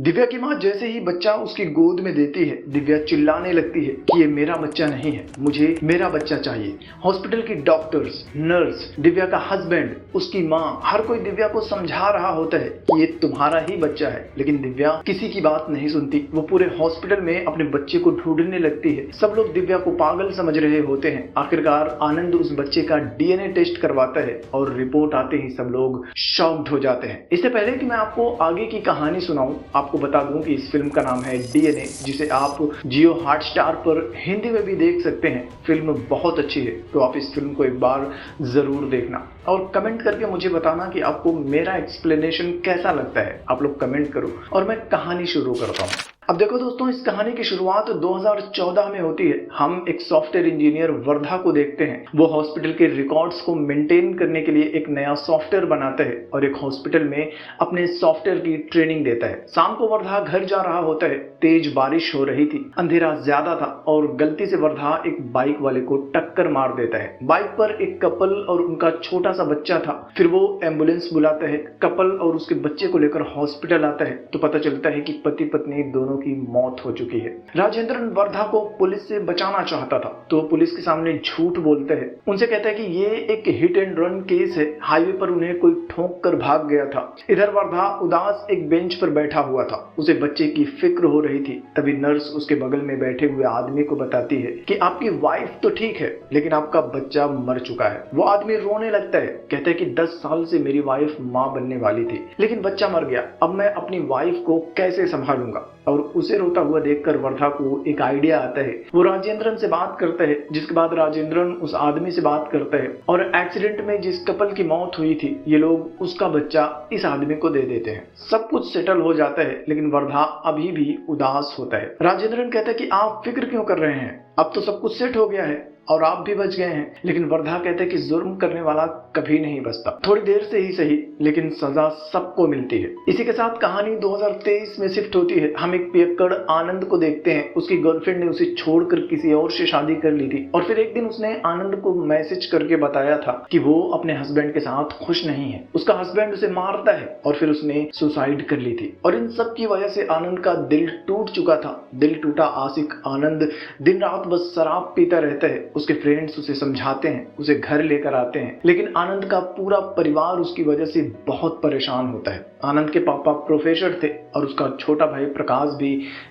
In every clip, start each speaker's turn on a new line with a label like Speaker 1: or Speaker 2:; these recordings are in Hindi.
Speaker 1: दिव्या की माँ जैसे ही बच्चा उसकी गोद में देती है, दिव्या चिल्लाने लगती है कि ये मेरा बच्चा नहीं है, मुझे मेरा बच्चा चाहिए। हॉस्पिटल की डॉक्टर्स, नर्स, दिव्या का हस्बैंड, उसकी माँ, हर कोई दिव्या को समझा रहा होता है कि ये तुम्हारा ही बच्चा है, लेकिन दिव्या किसी की बात नहीं सुनती। वो पूरे हॉस्पिटल में अपने बच्चे को ढूंढने लगती है। सब लोग दिव्या को पागल समझ रहे होते हैं। आखिरकार आनंद उस बच्चे का डीएनए टेस्ट करवाता है और रिपोर्ट आते ही सब लोग शॉक्ड हो जाते हैं। इससे पहले कि मैं आपको आगे की कहानी सुनाऊं, आपको बता दूं कि इस फिल्म का नाम है डीएनए, जिसे आप जियो हॉटस्टार पर हिंदी में भी देख सकते हैं। फिल्म बहुत अच्छी है, तो आप इस फिल्म को एक बार जरूर देखना और कमेंट करके मुझे बताना कि आपको मेरा एक्सप्लेनेशन कैसा लगता है। आप लोग कमेंट करो और मैं कहानी शुरू करता हूँ। अब देखो दोस्तों, इस कहानी की शुरुआत 2014 में होती है। हम एक सॉफ्टवेयर इंजीनियर वर्धा को देखते हैं। वो हॉस्पिटल के रिकॉर्ड्स को मेंटेन करने के लिए एक नया सॉफ्टवेयर बनाता है और एक हॉस्पिटल में अपने सॉफ्टवेयर की ट्रेनिंग देता है। शाम को वर्धा घर जा रहा होता है। तेज बारिश हो रही थी, अंधेरा ज्यादा था और गलती से वर्धा एक बाइक वाले को टक्कर मार देता है। बाइक पर एक कपल और उनका छोटा सा बच्चा था। फिर वो एम्बुलेंस बुलाता है। कपल और उसके बच्चे को लेकर हॉस्पिटल आता है तो पता चलता है कि पति पत्नी दोनों की मौत हो चुकी है। राजेंद्रन वर्धा को पुलिस से बचाना चाहता था तो पुलिस के सामने झूठ बोलता है। उनसे कहता है कि ये एक हिट एंड रन केस है, हाईवे पर उन्हें कोई ठोक कर भाग गया था। इधर वर्धा उदास एक बेंच पर बैठा हुआ था। उसे बच्चे की फिक्र हो रही थी। तभी नर्स उसके बगल में बैठे हुए आदमी को बताती है कि आपकी वाइफ तो ठीक है, लेकिन आपका बच्चा मर चुका है। वो आदमी रोने लगता है, कहता है कि 10 साल से मेरी वाइफ माँ बनने वाली थी, लेकिन बच्चा मर गया। अब मैं अपनी वाइफ को कैसे संभालूंगा? और उसे रोता हुआ देखकर वर्धा को एक आइडिया आता है। वो राजेंद्रन से बात करता है, जिसके बाद राजेंद्रन उस आदमी से बात करता है और एक्सीडेंट में जिस कपल की मौत हुई थी, ये लोग उसका बच्चा इस आदमी को दे देते हैं। सब कुछ सेटल हो जाता है, लेकिन वर्धा अभी भी उदास होता है। राजेंद्रन कहता है कि आप फिक्र क्यों कर रहे हैं, अब तो सब कुछ सेट हो गया है और आप भी बच गए हैं। लेकिन वर्धा कहते हैं कि जुर्म करने वाला कभी नहीं बचता, थोड़ी देर से ही सही, लेकिन सजा सबको मिलती है। इसी के साथ कहानी 2023 में शिफ्ट होती है। हम एक पियक्कड़ आनंद को देखते हैं। उसकी गर्लफ्रेंड ने उसे छोड़कर किसी और से शादी कर ली थी और फिर एक दिन उसने आनंद को मैसेज करके बताया था कि वो अपने हस्बैंड के साथ खुश नहीं है। उसका हस्बैंड उसे मारता है और फिर उसने सुसाइड कर ली थी और इन सब की वजह से आनंद का दिल टूट चुका था। दिल टूटा आशिक आनंद दिन रात बस शराब पीता रहता है। उसके फ्रेंड्स उसे समझाते हैं, उसे घर लेकर आते हैं, लेकिन आनंद का पूरा परिवार उसकी वजह से बहुत परेशान होता है। आनंद के पापा प्रोफेसर थे और उसका छोटा भाई प्रकाश भी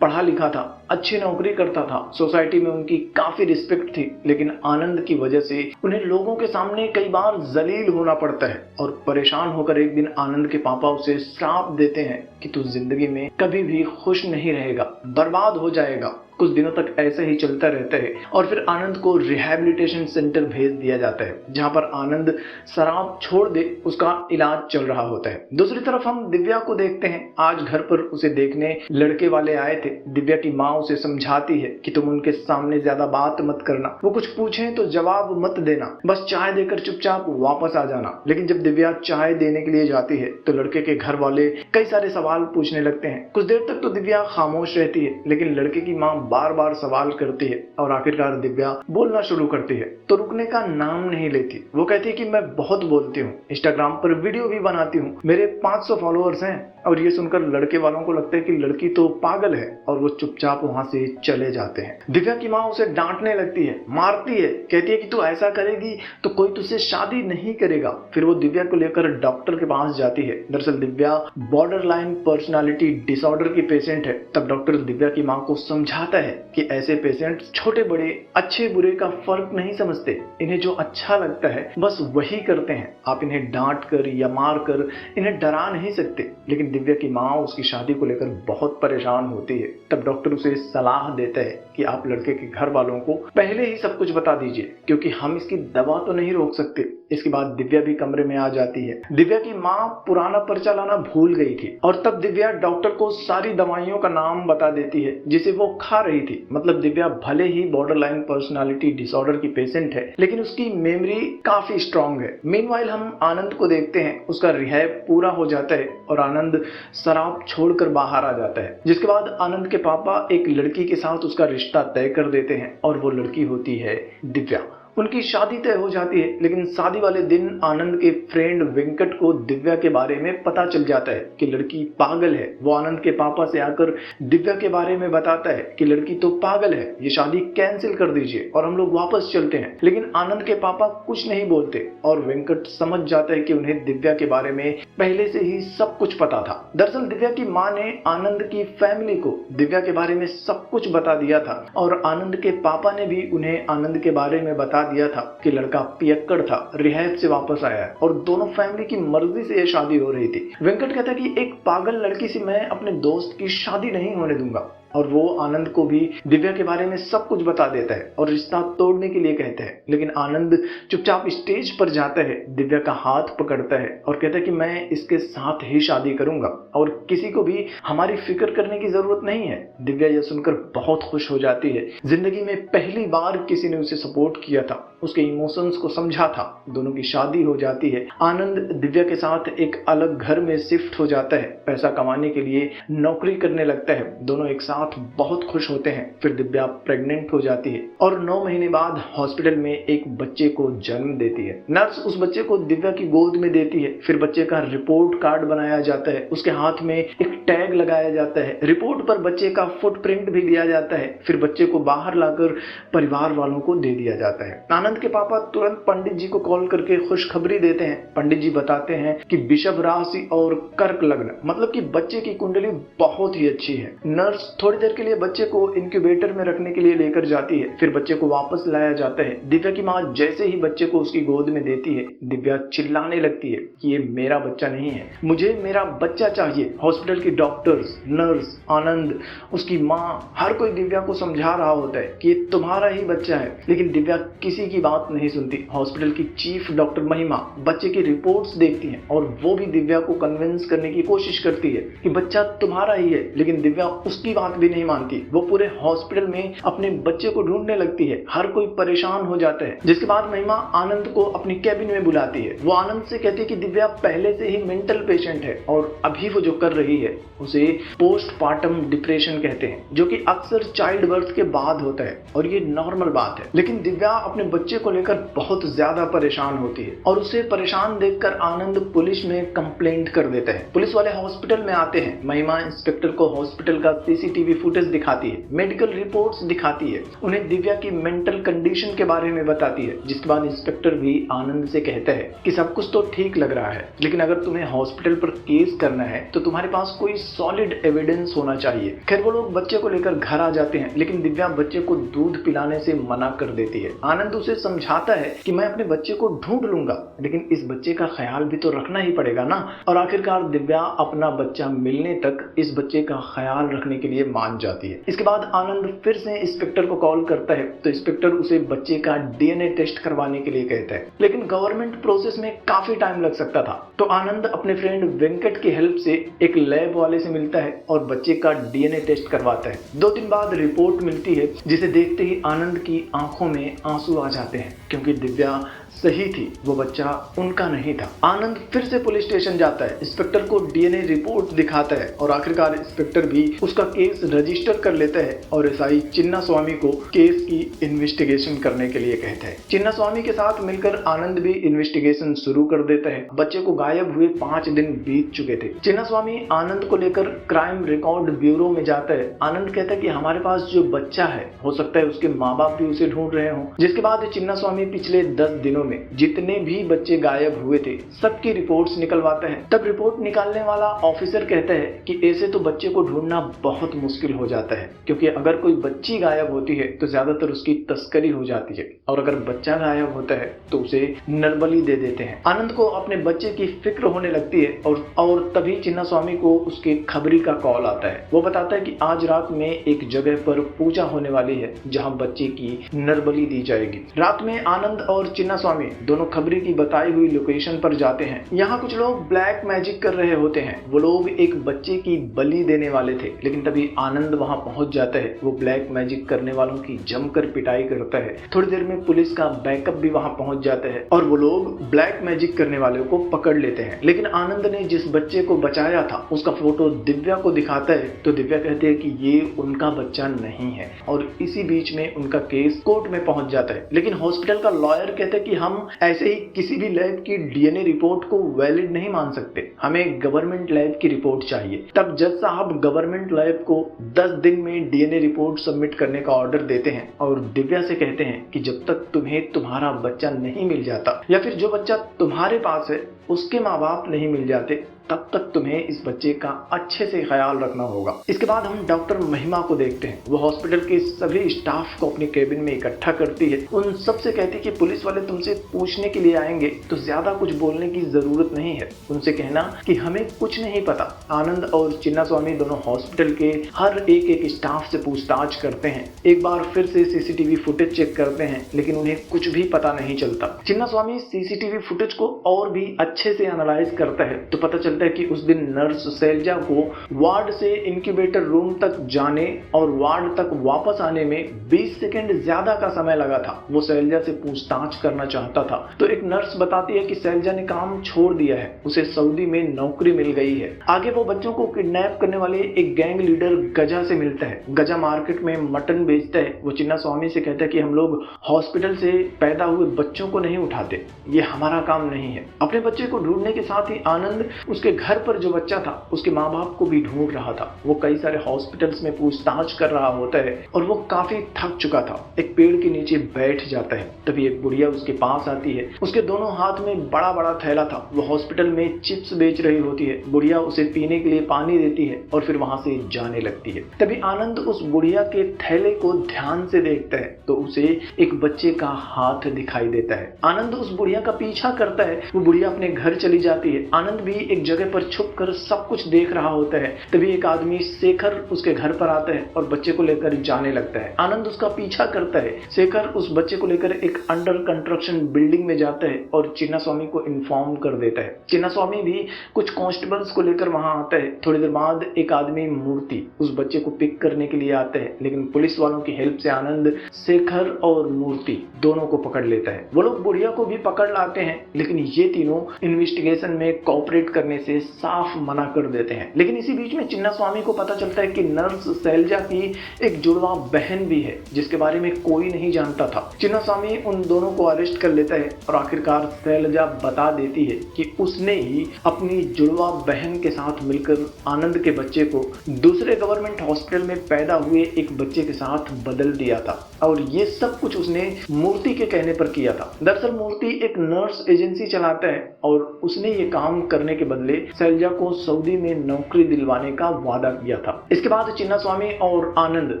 Speaker 1: पढ़ा लिखा था, अच्छी नौकरी करता था। सोसाइटी में उनकी काफी रिस्पेक्ट थी, लेकिन आनंद की वजह से उन्हें लोगों के सामने कई बार जलील होना पड़ता है। और परेशान होकर एक दिन आनंद के पापा उसे श्राप देते हैं कि तू जिंदगी में कभी भी खुश नहीं रहेगा, बर्बाद हो जाएगा। कुछ दिनों तक ऐसे ही चलता रहता है और फिर आनंद को रिहैबिलिटेशन सेंटर भेज दिया जाता है, जहां पर आनंद शराब छोड़ दे उसका इलाज चल रहा होता है। दूसरी तरफ हम दिव्या को देखते हैं। आज घर पर उसे देखने लड़के वाले आए थे। दिव्या की माँ उसे समझाती है कि तुम उनके सामने ज्यादा बात मत करना, वो कुछ पूछें तो जवाब मत देना, बस चाय देकर चुपचाप वापस आ जाना। लेकिन जब दिव्या चाय देने के लिए जाती है तो लड़के के घर वाले कई सारे सवाल पूछने लगते हैं। कुछ देर तक तो दिव्या खामोश रहती है, लेकिन लड़के की माँ बार बार सवाल करती है और आखिरकार दिव्या बोलना शुरू करती है तो रुकने का नाम नहीं लेती। वो कहती है कि मैं बहुत बोलती हूँ, इंस्टाग्राम पर वीडियो भी बनाती हूँ, मेरे 500 फॉलोअर्स हैं। और ये सुनकर लड़के वालों को लगता है कि लड़की तो पागल है और वो चुपचाप वहां से चले जाते हैं। दिव्या की माँ उसे डांटने लगती है, मारती है, कहती है कि तू ऐसा करेगी तो कोई तुझसे शादी नहीं करेगा। फिर वो दिव्या को लेकर डॉक्टर के पास जाती है। दरअसल दिव्या बॉर्डरलाइन पर्सनालिटी डिसऑर्डर की पेशेंट है। तब डॉक्टर दिव्या की माँ को समझाता है कि ऐसे पेशेंट छोटे बड़े, अच्छे बुरे का फर्क नहीं समझते, इन्हें जो अच्छा लगता है बस वही करते हैं। आप इन्हें डांट कर या मार कर इन्हें डरा नहीं सकते। लेकिन दिव्या की माँ उसकी शादी को लेकर बहुत परेशान होती है। तब डॉक्टर उसे सलाह देता है कि आप लड़के के घर वालों को पहले ही सब कुछ बता दीजिए, क्योंकि हम इसकी दवा तो नहीं रोक सकते। इसके बाद दिव्या भी कमरे में आ जाती है। दिव्या की माँ पुराना पर्चा लाना भूल गई थी और तब दिव्या डॉक्टर को सारी दवाइयों का नाम बता देती है जिसे वो खा रही थी। मतलब दिव्या भले ही बॉर्डरलाइन पर्सनालिटी डिसऑर्डर की पेशेंट है, लेकिन उसकी मेमोरी काफी स्ट्रांग है। मीनवाइल हम आनंद को देखते हैं। उसका रिहैब पूरा हो जाता है और आनंद शराब छोड़कर बाहर आ जाता है। जिसके बाद आनंद के पापा एक लड़की के साथ उसका रिश्ता तय कर देते हैं और वो लड़की होती है दिव्या। उनकी शादी तय हो जाती है, लेकिन शादी वाले दिन आनंद के फ्रेंड वेंकट को दिव्या के बारे में पता चल जाता है कि लड़की पागल है। वो आनंद के पापा से आकर दिव्या के बारे में बताता है कि लड़की तो पागल है, ये शादी कैंसिल कर दीजिए और हम लोग वापस चलते हैं। लेकिन आनंद के पापा कुछ नहीं बोलते और वेंकट समझ जाता है कि उन्हें दिव्या के बारे में पहले से ही सब कुछ पता था। दरअसल दिव्या की माँ ने आनंद की फैमिली को दिव्या के बारे में सब कुछ बता दिया था और आनंद के पापा ने भी उन्हें आनंद के बारे में बता दिया था कि लड़का पियक्कड़ था, रिहैब से वापस आया है और दोनों फैमिली की मर्जी से यह शादी हो रही थी। वेंकट कहता है कि एक पागल लड़की से मैं अपने दोस्त की शादी नहीं होने दूंगा और वो आनंद को भी दिव्या के बारे में सब कुछ बता देता है और रिश्ता तोड़ने के लिए कहता है। लेकिन आनंद चुपचाप स्टेज पर जाता है, दिव्या का हाथ पकड़ता है और कहता है कि मैं इसके साथ ही शादी करूंगा और किसी को भी हमारी फिक्र करने की जरूरत नहीं है। दिव्या यह सुनकर बहुत खुश हो जाती है। जिंदगी में पहली बार किसी ने उसे सपोर्ट किया था, उसके इमोशंस को समझा था। दोनों की शादी हो जाती है। आनंद दिव्या के साथ एक अलग घर में शिफ्ट हो जाता है, पैसा कमाने के लिए नौकरी करने लगता है। दोनों एक साथ बहुत खुश होते हैं। फिर दिव्या प्रेग्नेंट हो जाती है और 9 महीने बाद हॉस्पिटल में एक बच्चे को जन्म देती है। नर्स उस बच्चे को दिव्या की गोद में देती है। फिर बच्चे का रिपोर्ट कार्ड बनाया जाता है, उसके हाथ में एक टैग लगाया जाता है, रिपोर्ट पर बच्चे का फुटप्रिंट भी दिया जाता है। फिर बच्चे को बाहर लाकर परिवार वालों को दे दिया जाता है। आनंद के पापा तुरंत पंडित जी को कॉल करके खुशखबरी देते हैं। पंडित जी बताते हैं कि वृषभ राशि और कर्क लग्न, मतलब कि बच्चे की कुंडली बहुत ही अच्छी है। नर्स थोड़ी देर के लिए बच्चे को इंक्यूबेटर में रखने के लिए लेकर जाती है। फिर बच्चे को वापस लाया जाता है। दिव्या की माँ जैसे ही बच्चे को उसकी गोद में देती है, दिव्या चिल्लाने लगती है कि ये मेरा बच्चा नहीं है, मुझे मेरा बच्चा चाहिए। हॉस्पिटल की डॉक्टर्स, नर्स, आनंद, उसकी माँ, हर कोई दिव्या को समझा रहा होता है कि ये तुम्हारा ही बच्चा है, लेकिन दिव्या किसी की बात नहीं सुनती। हॉस्पिटल की चीफ डॉक्टर महिमा बच्चे की रिपोर्ट्स देखती है और वो भी दिव्या को कन्विंस करने की कोशिश करती है कि बच्चा तुम्हारा ही है, लेकिन दिव्या उसकी बात भी नहीं मानती। वो पूरे हॉस्पिटल में अपने बच्चे को ढूंढने लगती है। हर कोई परेशान हो जाता है। जिसके बाद महिमा आनंद को अपनी कैबिन में बुलाती है। वो आनंद से कहती है कि दिव्या पहले से ही मेंटल पेशेंट है और अभी वो जो कर रही है उसे पोस्टपार्टम डिप्रेशन कहते हैं, जो कि अक्सर चाइल्ड बर्थ के बाद होता है और ये नॉर्मल बात है। लेकिन दिव्या अपने बच्चे को लेकर बहुत ज्यादा परेशान होती है और उसे परेशान देखकर आनंद पुलिस में कंप्लेंट कर देता है। पुलिस वाले हॉस्पिटल में आते हैं। महिमा इंस्पेक्टर को हॉस्पिटल का सीसीटीवी फुटेज दिखाती है, मेडिकल रिपोर्ट्स दिखाती है, उन्हें दिव्या की मेंटल कंडीशन के बारे में बताती है। जिसके बाद इंस्पेक्टर भी आनंद से कहता है कि सब कुछ तो ठीक लग रहा है, लेकिन अगर तुम्हें हॉस्पिटल पर केस करना है तो तुम्हारे पास कोई सॉलिड एविडेंस होना चाहिए। खैर वो लोग बच्चे को लेकर घर आ जाते हैं, लेकिन दिव्या बच्चे को दूध पिलाने से मना कर देती है। आनंद उसे समझाता है कि मैं अपने बच्चे को ढूंढ लूंगा, लेकिन इस बच्चे का ख्याल भी तो रखना ही पड़ेगा ना। और आखिरकार दिव्या अपना बच्चा मिलने तक इस बच्चे का ख्याल रखने के लिए मान जाती है। इसके बाद आनंद फिर से इंस्पेक्टर को कॉल करता है तो इंस्पेक्टर उसे बच्चे का डीएनए टेस्ट करवाने के लिए कहता है, लेकिन गवर्नमेंट प्रोसेस में काफी टाइम लग सकता था। तो आनंद अपने फ्रेंड वेंकट की हेल्प से एक लैब वाले से मिलता है और बच्चे का डीएनए टेस्ट करवाता है। 2 दिन बाद रिपोर्ट मिलती है, जिसे देखते ही आनंद की आंखों में आंसू आ जाते हैं, क्योंकि दिव्या सही थी, वो बच्चा उनका नहीं था। आनंद फिर से पुलिस स्टेशन जाता है, इंस्पेक्टर को डीएनए रिपोर्ट दिखाता है और आखिरकार इंस्पेक्टर भी उसका केस रजिस्टर कर लेता है और एसआई चिन्ना स्वामी को केस की इन्वेस्टिगेशन करने के लिए कहता है। चिन्ना स्वामी के साथ मिलकर आनंद भी इन्वेस्टिगेशन शुरू कर देता है। बच्चे को गायब हुए 5 दिन बीत चुके थे। चिन्ना स्वामी आनंद को लेकर क्राइम रिकॉर्ड ब्यूरो में जाता है। आनंद कहता है कि हमारे पास जो बच्चा है, हो सकता है उसके माँ बाप भी उसे ढूंढ रहे हों। जिसके बाद चिन्ना स्वामी पिछले 10 दिनों में जितने भी बच्चे गायब हुए थे सबकी रिपोर्ट्स निकलवाता है। तब रिपोर्ट निकालने वाला ऑफिसर कहता है कि ऐसे तो बच्चे को ढूंढना बहुत मुश्किल हो जाता है, क्योंकि अगर कोई बच्ची गायब होती है तो ज्यादातर उसकी तस्करी हो जाती है और अगर बच्चा गायब होता है तो उसे नरबली दे देते हैं। आनंद को अपने बच्चे की फिक्र होने लगती है और तभी चिन्ना स्वामी को उसके खबरी का कॉल आता है। वो बताता है कि आज रात में एक जगह पर पूजा होने वाली है जहाँ बच्चे की नरबली दी जाएगी। रात में आनंद और चिन्ना स्वामी दोनों खबरी की बताई हुई लोकेशन पर जाते हैं। यहाँ कुछ लोग ब्लैक मैजिक कर रहे होते हैं। वो लोग एक बच्चे की बलि देने वाले थे, लेकिन तभी आनंद वहां पहुंच जाता है। वो ब्लैक मैजिक करने वालों की जमकर पिटाई करता है। थोड़ी देर में पुलिस का बैकअप भी वहां पहुंच जाता है और वो लोग ब्लैक मैजिक करने वालों को पकड़ लेते हैं। लेकिन आनंद ने जिस बच्चे को बचाया था उसका फोटो दिव्या को दिखाता है तो दिव्या कहती है कि ये उनका बच्चा नहीं है और इसी बीच में उनका केस कोर्ट में पहुंच जाता है। लेकिन लेकिन हॉस्पिटल का लॉयर कहता है कि हम ऐसे ही किसी भी लैब की डीएनए रिपोर्ट को वैलिड नहीं मान सकते, हमें गवर्नमेंट लैब की रिपोर्ट चाहिए। तब जज साहब गवर्नमेंट लैब को 10 दिन में डीएनए रिपोर्ट सबमिट करने का ऑर्डर देते हैं और दिव्या से कहते हैं कि जब तक तुम्हें तुम्हारा बच्चा नहीं मिल जाता या फिर जो बच्चा तुम्हारे पास है उसके माँ बाप नहीं मिल जाते, तब तक तुम्हें इस बच्चे का अच्छे से ख्याल रखना होगा। इसके बाद हम डॉक्टर महिमा को देखते हैं। वो हॉस्पिटल के सभी स्टाफ को अपने केबिन में इकट्ठा करती है, उन सबसे कहती है कि पुलिस वाले तुमसे पूछने के लिए आएंगे तो ज्यादा कुछ बोलने की जरूरत नहीं है, उनसे कहना कि हमें कुछ नहीं पता। आनंद और चिन्नास्वामी दोनों हॉस्पिटल के हर एक स्टाफ से पूछताछ करते हैं। एक बार फिर से सीसीटीवी फुटेज चेक करते हैं, लेकिन उन्हें कुछ भी पता नहीं चलता। चिन्नास्वामी सीसीटीवी फुटेज को और भी अच्छे से एनालाइज करता है तो पता है कि उस दिन नर्स शैलजा को वार्ड से इंक्यूबेटर रूम तक जाने और वार्ड तक वापस आने में 20 सेकंड ज्यादा का समय लगा था। वो शैलजा से पूछताछ करना चाहता था तो एक नर्स बताती है कि शैलजा ने काम छोड़ दिया है, उसे सऊदी में नौकरी मिल गई है। आगे वो बच्चों को किडनैप करने वाले एक गैंग लीडर गजा से मिलता है। गजा मार्केट में मटन बेचता है। वो चिन्नास्वामी से कहता है कि हम लोग हॉस्पिटल से पैदा हुए बच्चों को नहीं उठाते, ये हमारा काम नहीं है। अपने बच्चे को ढूंढने के साथ ही आनंद उसके घर पर जो बच्चा था उसके माँ बाप को भी ढूंढ रहा था। वो कई सारे हॉस्पिटल्स में पूछताछ कर रहा होता है और वो काफी थक चुका था। एक पेड़ के नीचे बैठ जाता है, तभी एक बुढ़िया उसके पास आती है। उसके दोनों हाथ में बड़ा बड़ा थैला था। वो हॉस्पिटल में चिप्स बेच रही होती है। बुढ़िया उसे पीने के लिए पानी देती है और फिर वहां से जाने लगती है। तभी आनंद उस बुढ़िया के थैले को ध्यान से देखता है तो उसे एक बच्चे का हाथ दिखाई देता है। आनंद उस बुढ़िया का पीछा करता है। वो बुढ़िया अपने घर चली जाती है। आनंद भी एक जगह पर छुपकर सब कुछ देख रहा होता है। तभी एक आदमी शेखर उसके घर पर आता है और बच्चे को लेकर जाने लगता है। आनंद उसका पीछा करता है। शेखर उस बच्चे को लेकर एक अंडर कंस्ट्रक्शन बिल्डिंग में जाता है और चिन्नास्वामी को इन्फॉर्म कर देता है। चिन्नास्वामी भी कुछ कांस्टेबल्स को लेकर वहां आता है। थोड़ी देर बाद एक आदमी मूर्ति उस बच्चे को पिक करने के लिए आता है, लेकिन पुलिस वालों की हेल्प से आनंद शेखर और मूर्ति दोनों को पकड़ लेता है। वो लोग बुढ़िया को भी पकड़ लाते हैं, लेकिन ये तीनों इन्वेस्टिगेशन में कोऑपरेट करने से साफ मना कर देते हैं। लेकिन इसी बीच में चिन्नास्वामी को पता चलता है कि नर्स शैलजा की एक जुड़वा बहन भी है, जिसके बारे में कोई नहीं जानता था। चिन्नास्वामी उन दोनों को अरेस्ट कर लेता है और आखिरकार शैलजा बता देती है कि उसने ही अपनी जुड़वा बहन के साथ मिलकर आनंद के बच्चे को दूसरे गवर्नमेंट हॉस्पिटल में पैदा हुए एक बच्चे के साथ बदल दिया था और ये सब कुछ उसने मूर्ति के कहने पर किया था। दरअसल मूर्ति एक नर्स एजेंसी चलाता है और उसने ये काम करने के बदले शैलजा को सऊदी में नौकरी दिलवाने का वादा किया था। इसके बाद चिन्नास्वामी और आनंद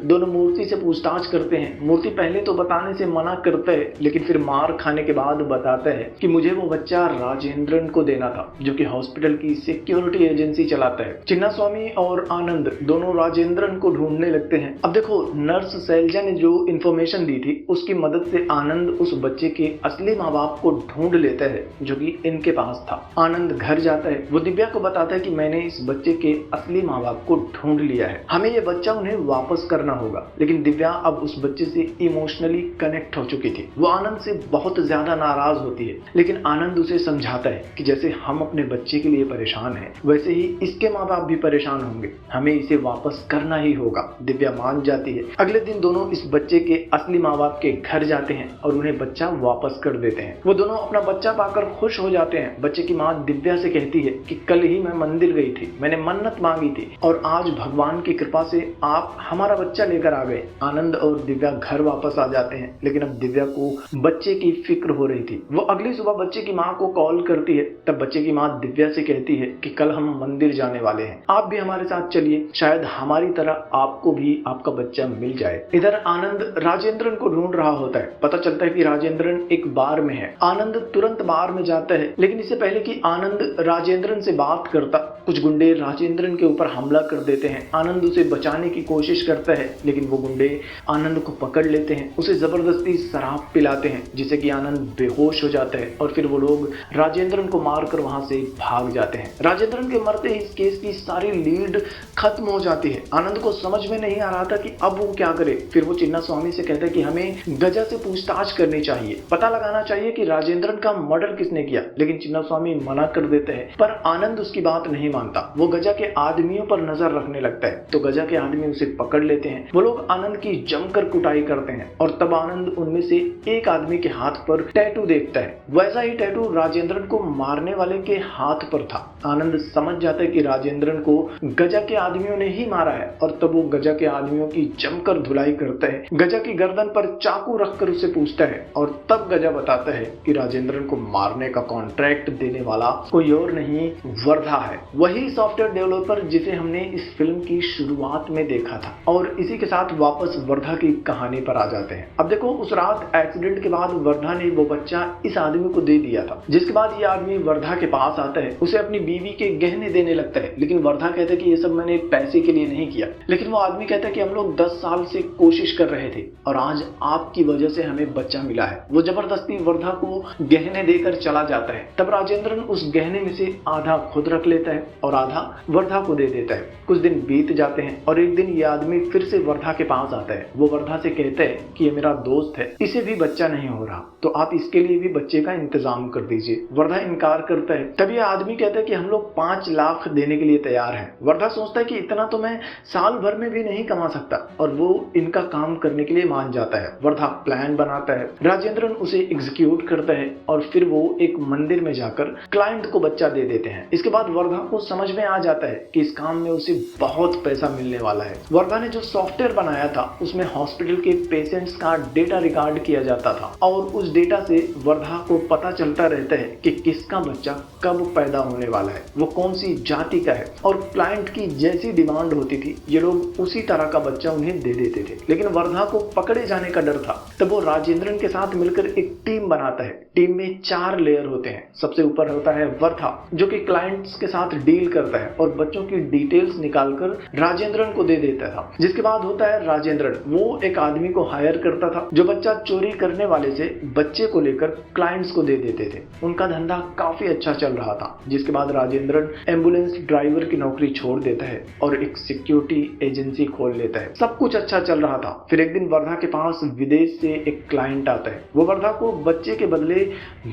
Speaker 1: दोनों मूर्ति से पूछताछ करते हैं। मूर्ति पहले तो बताने से मना करता है, लेकिन फिर मार खाने के बाद बताता है कि मुझे वो बच्चा राजेंद्रन को देना था, जो कि हॉस्पिटल की सिक्योरिटी एजेंसी चलाता है। चिन्नास्वामी और आनंद दोनों राजेंद्रन को ढूंढने लगते हैं। अब देखो, नर्स शैलजा ने जो इंफॉर्मेशन दी थी उसकी मदद से आनंद उस बच्चे के असली माँ बाप को ढूंढ लेता है, जो कि इनके पास था। आनंद घर जाता है। वो दिव्या को बताता है कि मैंने इस बच्चे के असली माँ बाप को ढूंढ लिया है, हमें ये बच्चा उन्हें वापस करना होगा। लेकिन दिव्या अब उस बच्चे से इमोशनली कनेक्ट हो चुकी थी। वो आनंद से बहुत ज्यादा नाराज होती है, लेकिन आनंद उसे समझाता है कि जैसे हम अपने बच्चे के लिए परेशान हैं, वैसे ही इसके माँ बाप भी परेशान होंगे, हमें इसे वापस करना ही होगा। दिव्या मान जाती है। अगले दिन दोनों इस बच्चे के असली माँ बाप के घर जाते हैं और उन्हें बच्चा वापस कर देते हैं। वो दोनों अपना बच्चा पाकर खुश हो जाते हैं। बच्चे की माँ दिव्या से कहती है कि कल ही मैं मंदिर गई थी, मैंने मन्नत मांगी थी और आज भगवान की कृपा से आप हमारा बच्चा लेकर आ गए। आनंद और दिव्या घर वापस आ जाते हैं, लेकिन अब दिव्या को बच्चे की फिक्र हो रही थी। वो अगली सुबह बच्चे की माँ को कॉल करती है। तब बच्चे की माँ दिव्या से कहती है कि कल हम मंदिर जाने वाले हैं, आप भी हमारे साथ चलिए, शायद हमारी तरह आपको भी आपका बच्चा मिल जाए। इधर आनंद राजेंद्रन को ढूंढ रहा होता है। पता चलता है कि राजेंद्रन एक बार में है। आनंद तुरंत बार में जाता है, लेकिन इससे पहले कि आनंद राजेंद्रन से बात करता, कुछ गुंडे राजेंद्रन के ऊपर हमला कर देते हैं। आनंद उसे बचाने की कोशिश करता है, लेकिन वो गुंडे आनंद को पकड़ लेते हैं, उसे जबरदस्ती शराब पिलाते हैं, जिससे कि आनंद बेहोश हो जाता है और फिर वो लोग राजेंद्रन को मारकर वहां से भाग जाते हैं। राजेंद्रन के मरते ही इस केस की सारी लीड खत्म हो जाती है। आनंद को समझ में नहीं आ रहा था कि अब वो क्या करे। फिर वो चिन्नास्वामी से कहता है कि हमें गजा से पूछताछ करनी चाहिए, पता लगाना चाहिए कि राजेंद्रन का मर्डर किसने किया, लेकिन चिन्नास्वामी मना कर देते हैं। पर आनंद उसकी बात नहीं मानता। वो गजा के आदमियों पर नजर रखने लगता है तो गजा के आदमी उसे पकड़ लेते हैं। वो लोग आनंद की जमकर कुटाई करते हैं और तब आनंद उनमें से एक आदमी के हाथ पर टैटू देखता है। वैसा ही टैटू राजेंद्रन को मारने वाले के हाथ पर था। आनंद समझ जाता है कि राजेंद्रन को गजा के आदमियों ने ही मारा है और तब वो गजा के आदमियों की जमकर धुलाई करता है। गजा की गर्दन पर चाकू रखकर उसे पूछता है और तब गजा बताता है कि राजेंद्रन को मारने का कॉन्ट्रैक्ट देने वाला कोई और नहीं वर्धा है, वही सॉफ्टवेयर डेवलपर जिसे हमने इस फिल्म की शुरुआत में देखा था। और इसी के साथ वापस वर्धा की कहानी पर आ जाते हैं। अब देखो, उस रात एक्सीडेंट के बाद वर्धा ने वो बच्चा इस आदमी को दे दिया था, जिसके बाद ये आदमी वर्धा के पास आता है, उसे अपनी बीवी के गहने देने लगता है। लेकिन वर्धा कहता है कि ये सब मैंने पैसे के लिए नहीं किया। लेकिन वो आदमी कहता है कि हम लोग 10 साल से कोशिश कर रहे थे और आज आपकी वजह से हमें बच्चा मिला है। वो जबरदस्ती वर्धा को गहने देकर चला जाता है। तब राजेंद्रन उस गहने में से आधा खुद रख लेता है और आधा वर्धा को दे देता है। कुछ दिन बीत जाते हैं और एक दिन ये आदमी फिर से वर्धा के पास आता है। वो वर्धा से कहता है कि ये मेरा दोस्त है, इसे भी बच्चा नहीं हो रहा, तो आप इसके लिए भी बच्चे का इंतजाम कर दीजिए। वर्धा इनकार करता है। तब ये आदमी कहता है कि हम लोग 5 लाख देने के लिए तैयार हैं। वर्धा सोचता है कि इतना तो मैं साल भर में भी नहीं कमा सकता और वो इनका काम करने के लिए मान जाता है। वर्धा प्लान बनाता है, राजेंद्रन उसे एग्जीक्यूट करता है और फिर वो एक मंदिर में जाकर क्लाइंट को बच्चा दे देते हैं। इसके बाद वर्धा को समझ में आ जाता है कि इस काम में उसे बहुत पैसा मिलने वाला है। वर्धा ने जो सॉफ्टवेयर बनाया था उसमें हॉस्पिटल के पेशेंट्स का डेटा रिकॉर्ड किया जाता था और उस डेटा से वर्धा को पता चलता रहता है कि किसका बच्चा कब पैदा होने वाला है, वो कौन सी जाति का है। और क्लाइंट की जैसी डिमांड होती थी ये लोग उसी तरह का बच्चा उन्हें दे देते थे। लेकिन वर्धा को पकड़े जाने का डर था, तब वो राजेंद्रन के साथ मिलकर एक टीम बनाता है। टीम में 4 लेयर होते हैं। सबसे ऊपर होता है वर्धा, जो कि क्लाइंट्स के साथ डील करता है और बच्चों की डिटेल्स निकालकर राजेंद्रन को दे देता था। जिसके बाद होता है राजेंद्रन, वो एक आदमी को हायर करता था जो बच्चा चोरी करने वाले से बच्चे को लेकर क्लाइंट्स को दे देते थे। उनका धंधा काफी अच्छा चल रहा था। जिसके बाद राजेंद्रन एम्बुलेंस ड्राइवर की नौकरी छोड़ देता है और एक सिक्योरिटी एजेंसी खोल लेता है। सब कुछ अच्छा चल रहा था। फिर एक दिन वर्धा के पास विदेश से एक क्लाइंट आता है। वो वर्धा को बच्चे के बदले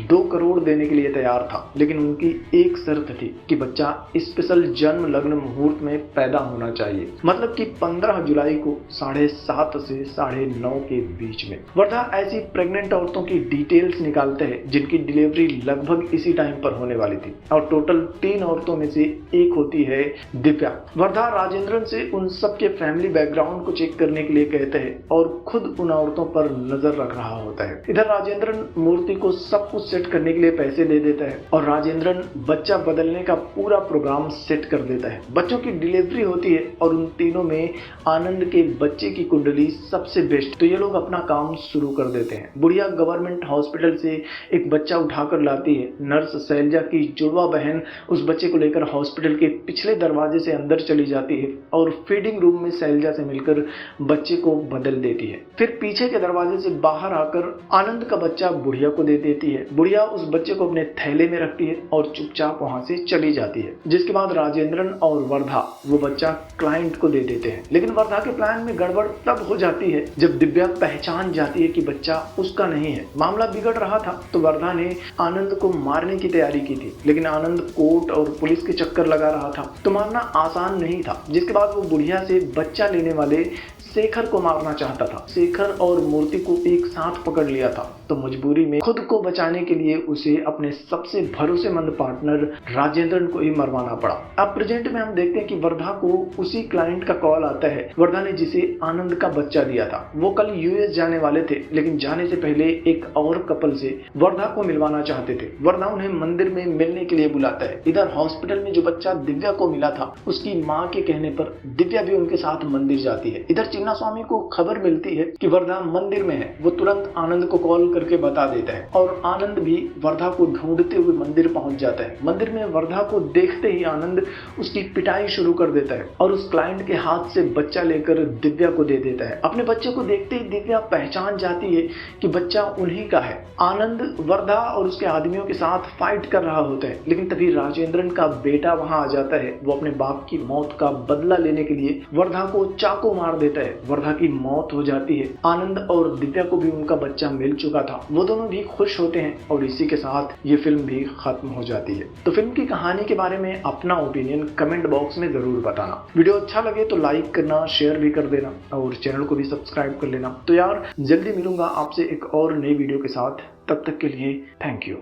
Speaker 1: 2 करोड़ देने के लिए तैयार था, लेकिन उनकी एक शर्त थी कि बच्चा स्पेशल जन्म लग्न मुहूर्त में पैदा होना चाहिए, मतलब कि 15 जुलाई को 7:30 से 9:30 के बीच में। वर्धा ऐसी प्रेग्नेंट औरतों की डिटेल्स निकालते हैं जिनकी डिलीवरी लगभग इसी टाइम पर होने वाली थी और टोटल 3 औरतों में से एक होती है दिव्या। वर्धा राजेंद्रन से उन सब के फैमिली बैकग्राउंड को चेक करने के लिए कहते हैं और खुद उन औरतों पर नजर रख रहा होता है। इधर राजेंद्रन मूर्ति को सब कुछ सेट करने के लिए पैसे दे देता है और राजेंद्रन बच्चा बदलने का पूरा प्रोग्राम सेट कर देता है। बच्चों की डिलीवरी होती है और उन तीनों में आनंद के बच्चे की कुंडली सबसे बेस्ट, तो ये लोग अपना काम शुरू कर देते हैं। बुढ़िया गवर्नमेंट हॉस्पिटल से एक बच्चा उठाकर लाती है। नर्स शैलजा की जुड़वा बहन उस बच्चे को लेकर हॉस्पिटल के पिछले दरवाजे से अंदर चली जाती है और फीडिंग रूम में शैलजा से मिलकर बच्चे को बदल देती है। फिर पीछे के दरवाजे से बाहर आकर आनंद का बच्चा बुढ़िया को दे देती है। बुढ़िया उस बच्चे को अपने थैले में रखती है और चुपचाप वहां से चली जाती है। जिसके बाद राजेंद्रन और वर्धा वो बच्चा क्लाइंट को दे देते हैं। लेकिन वर्धा के प्लान में गड़बड़ तब हो जाती है जब दिव्या पहचान जाती है कि बच्चा उसका नहीं है। मामला बिगड़ रहा था तो वर्धा ने आनंद को मारने की तैयारी की थी, लेकिन आनंद कोर्ट और पुलिस के चक्कर लगा रहा था तो मारना आसान नहीं था। जिसके बाद वो बुढ़िया से बच्चा लेने वाले शेखर को मारना चाहता था। शेखर और मूर्ति को एक साथ पकड़ लिया था तो मजबूरी में खुद को बचाने के लिए उसे अपने सबसे भरोसेमंद पार्टनर राजेंद्रन को ही मरवाना पड़ा। अब प्रेजेंट में हम देखते हैं कि वर्धा को उसी क्लाइंट का कॉल आता है, वर्धा ने जिसे आनंद का बच्चा दिया था। वो कल यूएस जाने वाले थे, लेकिन जाने से पहले एक और कपल से वर्धा को मिलवाना चाहते थे। वर्धा उन्हें मंदिर में मिलने के लिए बुलाता है। इधर हॉस्पिटल में जो बच्चा दिव्या को मिला था उसकी माँ के कहने पर दिव्या भी उनके साथ मंदिर जाती है। इधर चिन्ना स्वामी को खबर मिलती है कि वर्धा मंदिर में है। वो तुरंत आनंद को कॉल करके बता देता है और आनंद भी वर्धा को ढूंढते हुए मंदिर पहुंच जाता है। मंदिर में वर्धा को देखते ही आनंद उसकी पिटाई शुरू कर देता है और उस क्लाइंट के हाथ से बच्चा लेकर दिव्या को दे देता है। अपने बच्चे को देखते ही दिव्या पहचान जाती है कि बच्चा उन्हीं का है। आनंद वर्धा और उसके आदमियों के साथ फाइट कर रहा होता है, लेकिन तभी राजेंद्रन का बेटा वहां आ जाता है। वो अपने बाप की मौत का बदला लेने के लिए वर्धा को चाकू मार देता है। वर्धा की मौत हो जाती है। आनंद और दिव्या को भी उनका बच्चा मिल चुका था। वो दोनों भी खुश होते हैं और इसी के साथ ये फिल्म भी खत्म हो जाती है। तो फिल्म की कहानी के बारे में में अपना ओपिनियन कमेंट बॉक्स में जरूर बताना। वीडियो अच्छा लगे तो लाइक करना, शेयर भी कर देना और चैनल को भी सब्सक्राइब कर लेना। तो यार जल्दी मिलूंगा आपसे एक और नई वीडियो के साथ, तब तक के लिए थैंक यू।